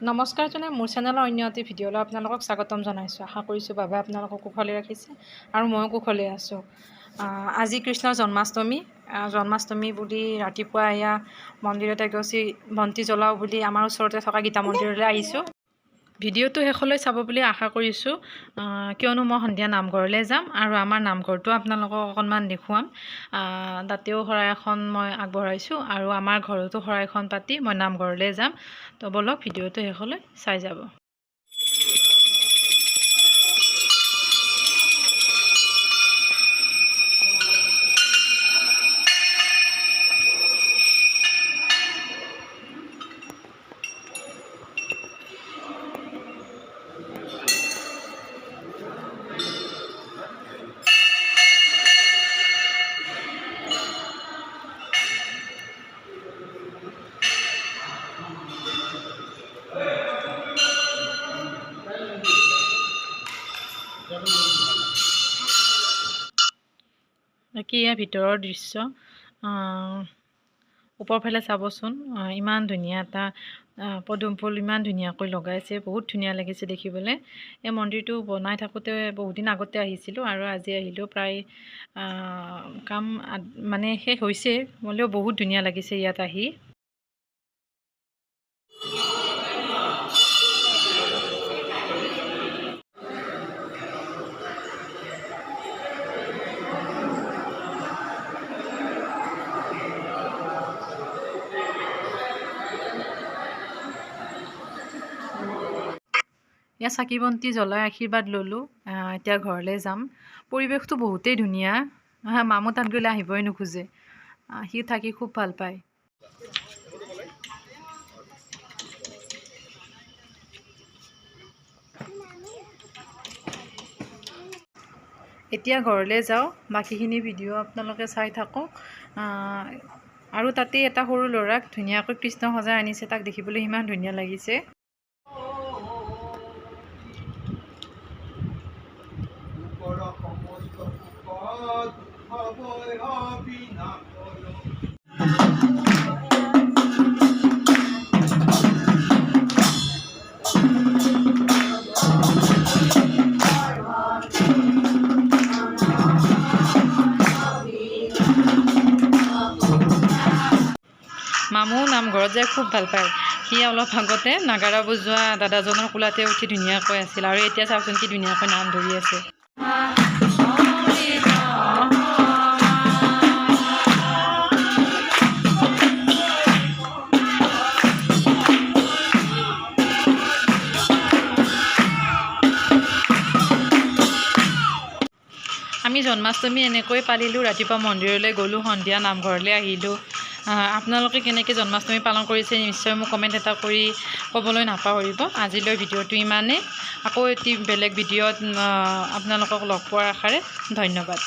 নমস্কাৰ জনাই মোৰ চেনেলৰ অন্য এটি ভিডিঅ'লৈ আপোনালোকক স্বাগতম জনাইছোঁ। আশা কৰিছোঁ বাবে আপোনালোকক কুশলে ৰাখিছে আৰু ময়ো কুশলে আছোঁ। আজি কৃষ্ণৰ জন্মাষ্টমী বুলি ৰাতিপুৱা এয়া মন্দিৰত এগছি বন্তি জ্বলাওঁ বুলি আমাৰ ওচৰতে থকা গীতা মন্দিৰলৈ আহিছোঁ। ভিডিঅ'টো শেষলৈ চাব বুলি আশা কৰিছোঁ, কিয়নো মই সন্ধিয়া নামঘৰলৈ যাম আৰু আমাৰ নামঘৰটো আপোনালোকক অকণমান দেখুৱাম। তাতেও শৰাই এখন মই আগবঢ়াইছোঁ আৰু আমাৰ ঘৰতো শৰাইখন পাতি মই নামঘৰলৈ যাম। তো বলক ভিডিঅ'টো শেষলৈ চাই যাব। কি ইয়াৰ ভিতৰৰ দৃশ্য, ওপৰফালে চাবচোন, ইমান ধুনীয়া এটা পদুম ফুল ইমান ধুনীয়াকৈ লগাইছে, বহুত ধুনীয়া লাগিছে দেখিবলৈ। এই মন্দিৰটো বনাই থাকোঁতে বহুত দিন আগতে আহিছিলোঁ আৰু আজি আহিলোঁ, প্ৰায় কাম মানে শেষ হৈছে, হ'লেও বহুত ধুনীয়া লাগিছে ইয়াত আহি। ইয়াত চাকি বন্তি জ্বলাই আশীৰ্বাদ ল'লোঁ। এতিয়া ঘৰলৈ যাম। পৰিৱেশটো বহুতেই ধুনীয়া, মামু তাত গ'লে আহিবই নোখোজে, সি থাকি খুব ভাল পায়। এতিয়া ঘৰলৈ যাওঁ, বাকীখিনি ভিডিঅ' আপোনালোকে চাই থাকক। আৰু তাতেই এটা সৰু ল'ৰাক ধুনীয়াকৈ কৃষ্ণ সজাই আনিছে, তাক দেখিবলৈ ইমান ধুনীয়া লাগিছে। মামু নামঘৰত যাই খুব ভাল পায়। সি অলপ আগতে নাগাৰা বজোৱা দাদাজনৰ কোলাতে উঠি ধুনীয়াকৈ আছিল আৰু এতিয়া চাওকচোন কি ধুনীয়াকৈ নাম ধৰি আছে। আমি জন্মাষ্টমী এনেকৈ পালিলোঁ। ৰাতিপুৱা মন্দিৰলৈ গ'লোঁ, সন্ধিয়া নামঘৰলৈ আহিলোঁ। আপোনালোকে কেনেকৈ জন্মাষ্টমী পালন কৰিছে নিশ্চয় মোক কমেণ্ট এটা কৰি ক'বলৈ নাপাহৰিব। আজিলৈ ভিডিঅ'টো ইমানেই। আকৌ এটি বেলেগ ভিডিঅ'ত আপোনালোকক লগ পোৱাৰ আশাৰে ধন্যবাদ।